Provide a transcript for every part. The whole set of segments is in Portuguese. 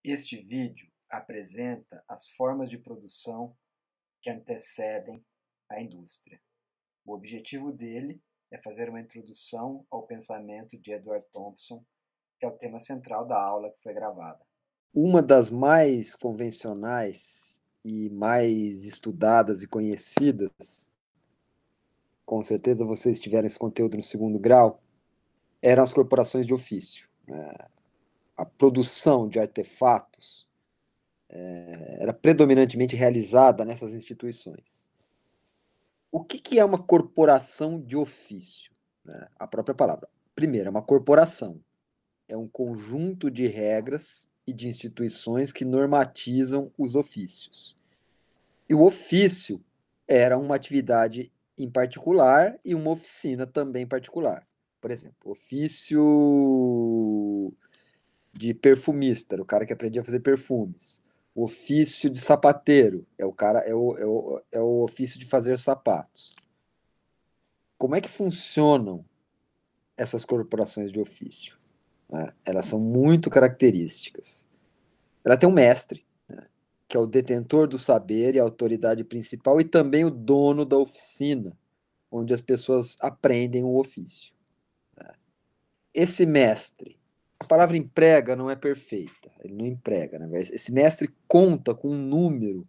Este vídeo apresenta as formas de produção que antecedem a indústria. O objetivo dele é fazer uma introdução ao pensamento de Edward Thompson, que é o tema central da aula que foi gravada. Uma das mais convencionais e mais estudadas e conhecidas, com certeza vocês tiveram esse conteúdo no segundo grau, eram as corporações de ofício. A produção de artefatos era predominantemente realizada nessas instituições. O que é uma corporação de ofício? A própria palavra. Primeiro, é uma corporação. É um conjunto de regras e de instituições que normatizam os ofícios. E o ofício era uma atividade em particular e uma oficina também particular. Por exemplo, ofício de perfumista, era o cara que aprendia a fazer perfumes. O ofício de sapateiro é o ofício de fazer sapatos. Como é que funcionam essas corporações de ofício? Elas são muito características. Ela tem um mestre, que é o detentor do saber e a autoridade principal, e também o dono da oficina, onde as pessoas aprendem o ofício. Esse mestre, a palavra emprega não é perfeita, ele não emprega, né? Esse mestre conta com um número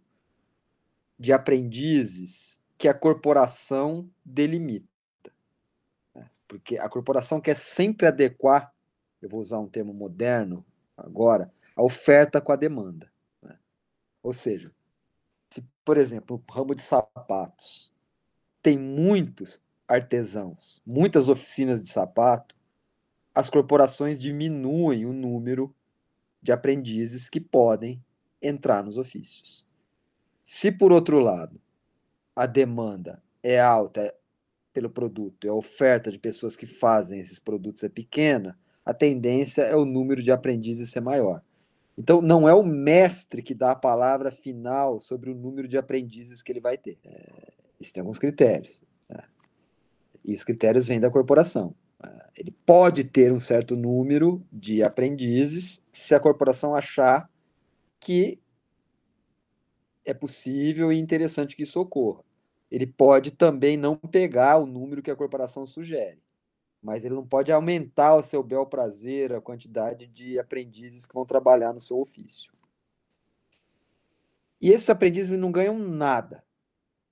de aprendizes que a corporação delimita. Porque a corporação quer sempre adequar, eu vou usar um termo moderno agora, a oferta com a demanda. Ou seja, se, por exemplo, no ramo de sapatos, tem muitos artesãos, muitas oficinas de sapato, as corporações diminuem o número de aprendizes que podem entrar nos ofícios. Se, por outro lado, a demanda é alta pelo produto e a oferta de pessoas que fazem esses produtos é pequena, a tendência é o número de aprendizes ser maior. Então, não é o mestre que dá a palavra final sobre o número de aprendizes que ele vai ter. Isso tem alguns critérios. E os critérios vêm da corporação. Ele pode ter um certo número de aprendizes se a corporação achar que é possível e interessante que isso ocorra. Ele pode também não pegar o número que a corporação sugere, mas ele não pode aumentar ao seu bel prazer a quantidade de aprendizes que vão trabalhar no seu ofício. E esses aprendizes não ganham nada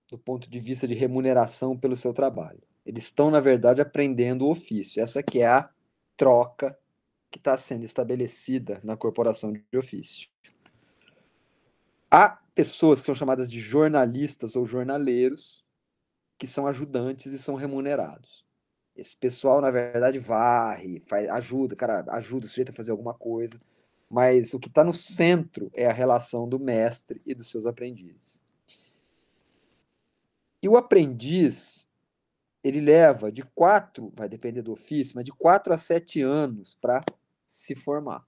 do ponto de vista de remuneração pelo seu trabalho. Eles estão, na verdade, aprendendo o ofício. Essa que é a troca que está sendo estabelecida na corporação de ofício. Há pessoas que são chamadas de jornalistas ou jornaleiros, que são ajudantes e são remunerados. Esse pessoal, na verdade, varre, ajuda, cara, ajuda o sujeito a fazer alguma coisa, mas o que está no centro é a relação do mestre e dos seus aprendizes. E o aprendiz, ele leva de 4, vai depender do ofício, mas de 4 a 7 anos para se formar.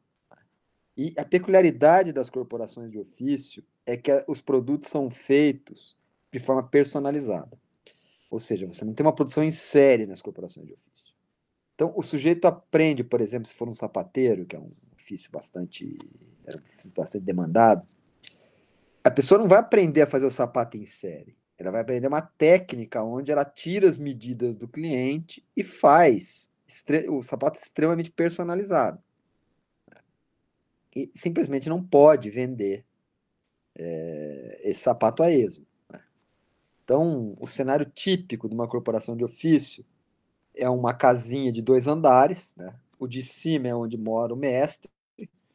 E a peculiaridade das corporações de ofício é que os produtos são feitos de forma personalizada. Ou seja, você não tem uma produção em série nas corporações de ofício. Então, o sujeito aprende, por exemplo, se for um sapateiro, que é um ofício bastante demandado, a pessoa não vai aprender a fazer o sapato em série. Ela vai aprender uma técnica onde ela tira as medidas do cliente e faz o sapato extremamente personalizado. E simplesmente não pode vender esse sapato a esmo. Então, o cenário típico de uma corporação de ofício é uma casinha de 2 andares, né? O de cima é onde mora o mestre,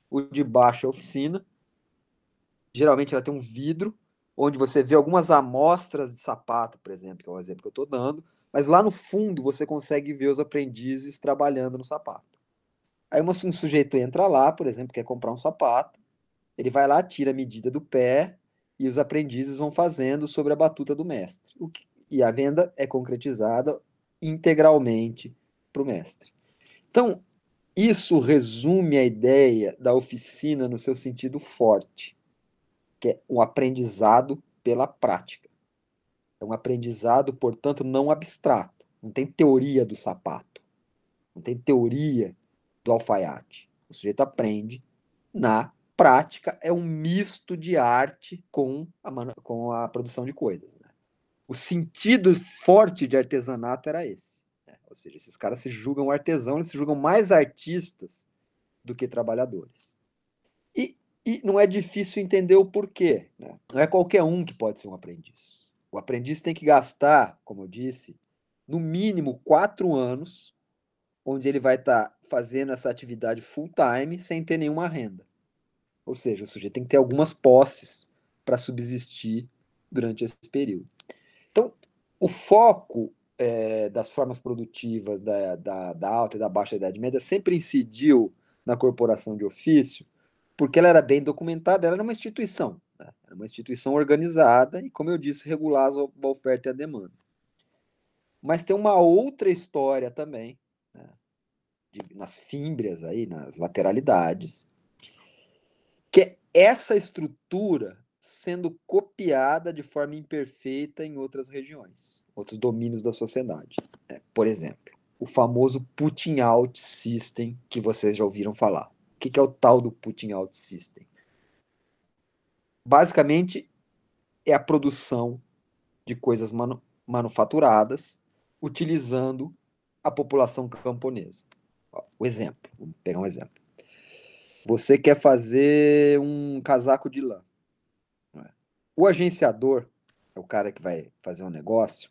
o de baixo é a oficina. Geralmente ela tem um vidro, onde você vê algumas amostras de sapato, por exemplo, que é o exemplo que eu estou dando, mas lá no fundo você consegue ver os aprendizes trabalhando no sapato. Aí um sujeito entra lá, por exemplo, quer comprar um sapato, ele vai lá, tira a medida do pé e os aprendizes vão fazendo sobre a batuta do mestre. E a venda é concretizada integralmente para o mestre. Então, isso resume a ideia da oficina no seu sentido forte, que é um aprendizado pela prática. É um aprendizado, portanto, não abstrato. Não tem teoria do sapato. Não tem teoria do alfaiate. O sujeito aprende na prática, é um misto de arte com a produção de coisas. Né? O sentido forte de artesanato era esse. Né? Ou seja, esses caras se julgam artesãos, eles se julgam mais artistas do que trabalhadores. E não é difícil entender o porquê. Né? Não é qualquer um que pode ser um aprendiz. O aprendiz tem que gastar, como eu disse, no mínimo 4 anos, onde ele vai estar fazendo essa atividade full time sem ter nenhuma renda. Ou seja, o sujeito tem que ter algumas posses para subsistir durante esse período. Então, o foco das formas produtivas da alta e da baixa Idade Média sempre incidiu na corporação de ofício, porque ela era bem documentada, ela era uma instituição. Né? Era uma instituição organizada e, como eu disse, regulava a oferta e a demanda. Mas tem uma outra história também, né? Nas fímbrias, aí, nas lateralidades, que é essa estrutura sendo copiada de forma imperfeita em outras regiões, outros domínios da sociedade. Né? Por exemplo, o famoso putting out system que vocês já ouviram falar. O que é o tal do putting out system? Basicamente, é a produção de coisas manufaturadas utilizando a população camponesa. O exemplo, vamos pegar um exemplo. Você quer fazer um casaco de lã. O agenciador, é o cara que vai fazer um negócio,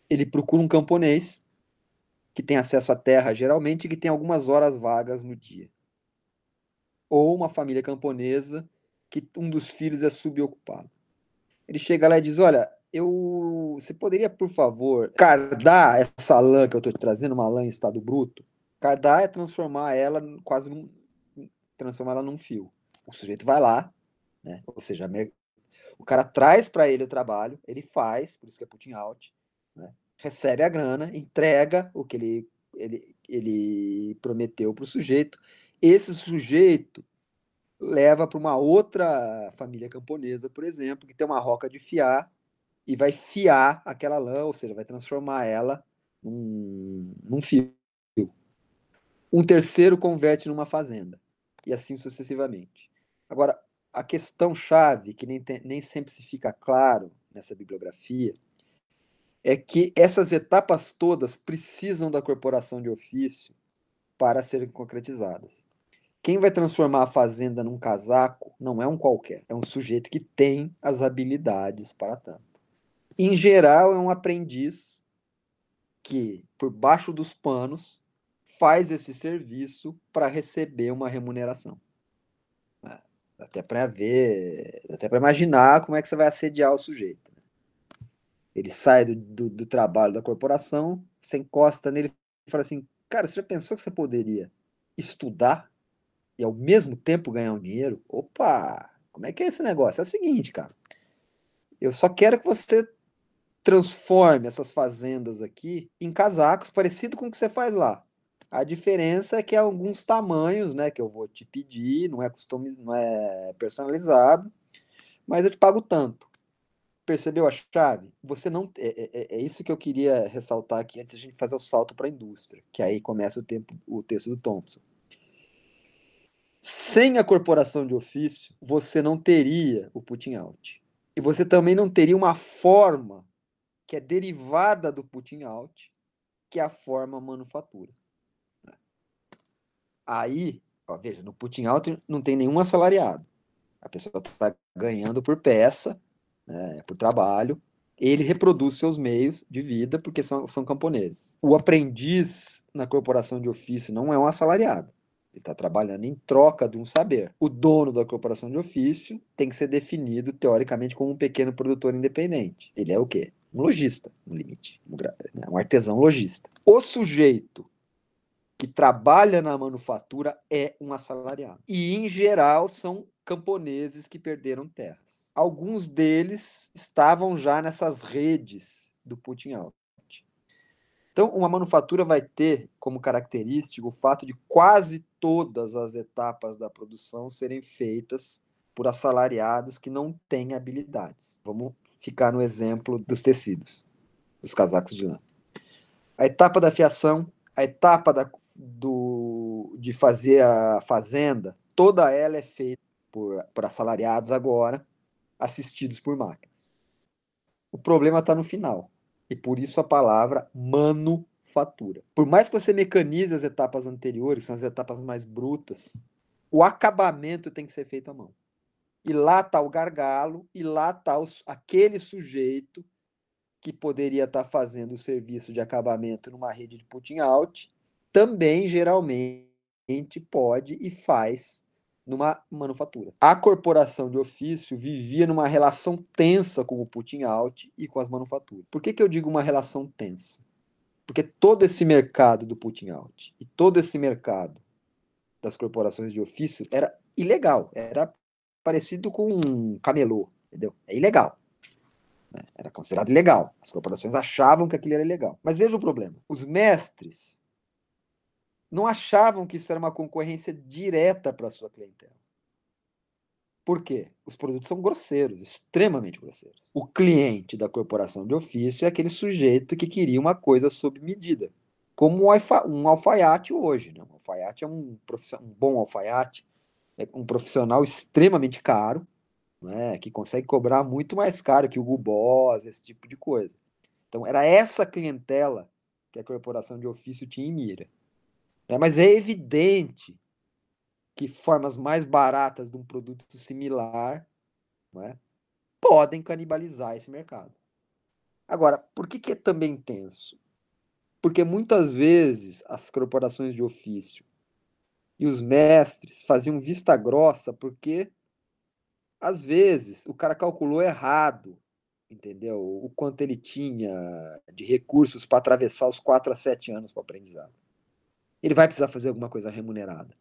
ele procura um camponês que tem acesso à terra, geralmente, que tem algumas horas vagas no dia. Ou uma família camponesa que um dos filhos é subocupado. Ele chega lá e diz, olha, você poderia, por favor, cardar essa lã que eu estou te trazendo, uma lã em estado bruto? Cardar é transformar ela transformar ela num fio. O sujeito vai lá, né? Ou seja, o cara traz para ele o trabalho, ele faz, por isso que é putting out, né? Recebe a grana, entrega o que ele prometeu para o sujeito. Esse sujeito leva para uma outra família camponesa, por exemplo, que tem uma roca de fiar e vai fiar aquela lã, ou seja, vai transformar ela num fio. Um terceiro converte numa fazenda, e assim sucessivamente. Agora, a questão-chave, que nem sempre se fica claro nessa bibliografia, é que essas etapas todas precisam da corporação de ofício para serem concretizadas. Quem vai transformar a fazenda num casaco não é um qualquer, é um sujeito que tem as habilidades para tanto. Em geral, é um aprendiz que, por baixo dos panos, faz esse serviço para receber uma remuneração. Até para ver, até para imaginar como é que você vai assediar o sujeito. Ele sai do trabalho da corporação, você encosta nele e fala assim, cara, você já pensou que você poderia estudar e ao mesmo tempo ganhar um dinheiro? Opa, como é que é esse negócio? É o seguinte, cara, eu só quero que você transforme essas fazendas aqui em casacos parecido com o que você faz lá. A diferença é que há alguns tamanhos, né, que eu vou te pedir, não é personalizado, mas eu te pago tanto. Percebeu a chave? Você não é isso que eu queria ressaltar aqui antes de a gente fazer o salto para a indústria, que aí começa o texto do Thompson. Sem a corporação de ofício, você não teria o putting out. E você também não teria uma forma que é derivada do putting out, que é a forma manufatura. Aí, ó, veja, no putting out não tem nenhum assalariado. A pessoa está ganhando por peça, né, por trabalho. Ele reproduz seus meios de vida porque são camponeses. O aprendiz na corporação de ofício não é um assalariado. Ele está trabalhando em troca de um saber. O dono da corporação de ofício tem que ser definido, teoricamente, como um pequeno produtor independente. Ele é o quê? Um lojista, no limite. Um artesão lojista. O sujeito que trabalha na manufatura é um assalariado. E, em geral, são camponeses que perderam terras. Alguns deles estavam já nessas redes do putting out. Então, uma manufatura vai ter como característico o fato de quase todas as etapas da produção serem feitas por assalariados que não têm habilidades. Vamos ficar no exemplo dos tecidos, dos casacos de lã. A etapa da fiação, a etapa de fazer a fazenda, toda ela é feita por assalariados agora, assistidos por máquinas. O problema está no final. E por isso a palavra manufatura. Por mais que você mecanize as etapas anteriores, são as etapas mais brutas, o acabamento tem que ser feito à mão. E lá está o gargalo, e lá está aquele sujeito que poderia estar fazendo o serviço de acabamento numa rede de putting out, também geralmente pode e faz numa manufatura. A corporação de ofício vivia numa relação tensa com o putting out e com as manufaturas. Por que eu digo uma relação tensa? Porque todo esse mercado do putting out e todo esse mercado das corporações de ofício era ilegal, era parecido com um camelô, entendeu? É ilegal. Era considerado ilegal. As corporações achavam que aquilo era ilegal. Mas veja o problema. Os mestres não achavam que isso era uma concorrência direta para a sua clientela. Por quê? Os produtos são grosseiros, extremamente grosseiros. O cliente da corporação de ofício é aquele sujeito que queria uma coisa sob medida. Como um alfaiate hoje. Né? Um alfaiate é um bom alfaiate, é um profissional extremamente caro, né, que consegue cobrar muito mais caro que o Hugo Boss, esse tipo de coisa. Então, era essa clientela que a corporação de ofício tinha em mira. Mas é evidente que formas mais baratas de um produto similar, não é, podem canibalizar esse mercado. Agora, por que é também tenso? Porque muitas vezes as corporações de ofício e os mestres faziam vista grossa porque, às vezes, o cara calculou errado, entendeu? O quanto ele tinha de recursos para atravessar os 4 a 7 anos para o aprendizado. Ele vai precisar fazer alguma coisa remunerada.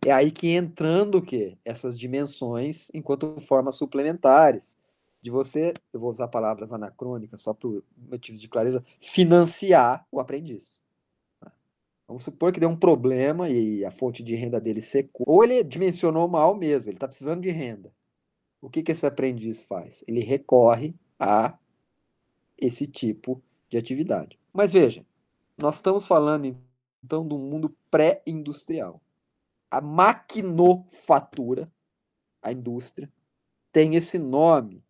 É aí que entrando o quê? Essas dimensões enquanto formas suplementares de você, eu vou usar palavras anacrônicas só por motivos de clareza, financiar o aprendiz. Vamos supor que deu um problema e a fonte de renda dele secou, ou ele dimensionou mal mesmo, ele está precisando de renda. O que esse aprendiz faz? Ele recorre a esse tipo de atividade. Mas veja, nós estamos falando então do mundo pré-industrial. A maquinofatura, a indústria, tem esse nome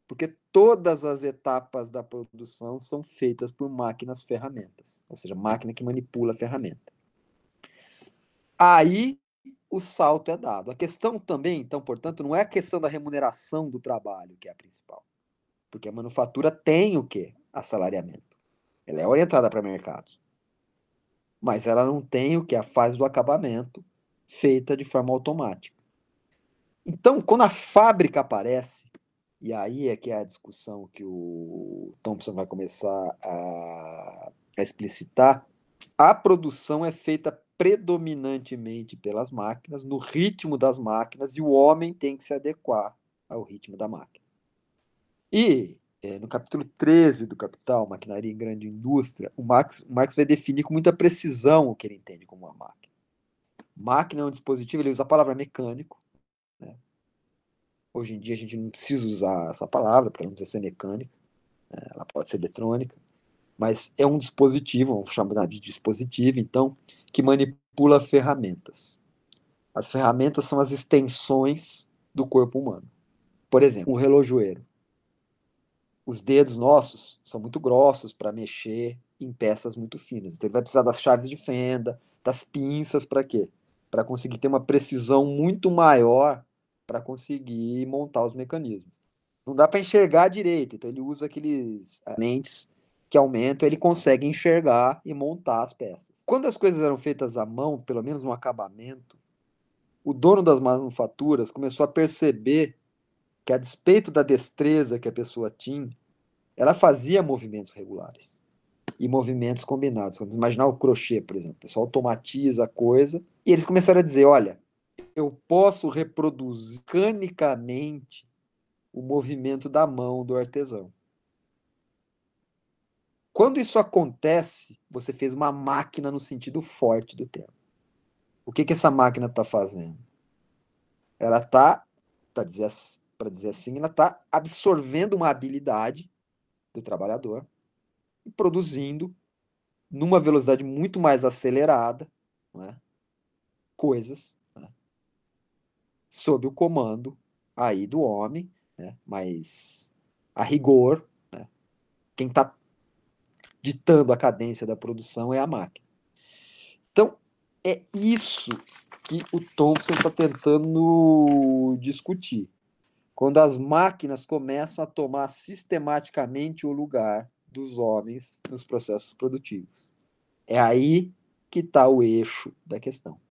porque todas as etapas da produção são feitas por máquinas ferramentas, ou seja, máquina que manipula a ferramenta. Aí o salto é dado. A questão também, então, portanto, não é a questão da remuneração do trabalho que é a principal, porque a manufatura tem o quê? Assalariamento. Ela é orientada para mercados, mas ela não tem o que? A fase do acabamento feita de forma automática. Então, quando a fábrica aparece, e aí é que é a discussão que o Thompson vai começar a explicitar, a produção é feita predominantemente pelas máquinas, no ritmo das máquinas, e o homem tem que se adequar ao ritmo da máquina. E no capítulo 13 do Capital, Maquinaria em Grande Indústria, o Marx vai definir com muita precisão o que ele entende como uma máquina. Máquina é um dispositivo, ele usa a palavra mecânico, né? Hoje em dia a gente não precisa usar essa palavra, porque ela não precisa ser mecânica, ela pode ser eletrônica, mas é um dispositivo, vamos chamar de dispositivo, então, que manipula ferramentas. As ferramentas são as extensões do corpo humano. Por exemplo, um relojoeiro. Os dedos nossos são muito grossos para mexer em peças muito finas. Então ele vai precisar das chaves de fenda, das pinças, para quê? Para conseguir ter uma precisão muito maior para conseguir montar os mecanismos. Não dá para enxergar direito, então ele usa aqueles lentes que aumentam, ele consegue enxergar e montar as peças. Quando as coisas eram feitas à mão, pelo menos no acabamento, o dono das manufaturas começou a perceber que, a despeito da destreza que a pessoa tinha, ela fazia movimentos regulares e movimentos combinados. Vamos imaginar o crochê, por exemplo. O pessoal automatiza a coisa e eles começaram a dizer, olha, eu posso reproduzir mecanicamente o movimento da mão do artesão. Quando isso acontece, você fez uma máquina no sentido forte do termo. O que essa máquina está fazendo? Ela está, para dizer assim, ela está absorvendo uma habilidade do trabalhador e produzindo, numa velocidade muito mais acelerada, não é? Coisas, né? sob o comando aí do homem, né? Mas a rigor, né? Quem está ditando a cadência da produção é a máquina. Então, é isso que o Thompson está tentando discutir. Quando as máquinas começam a tomar sistematicamente o lugar dos homens nos processos produtivos. É aí que está o eixo da questão.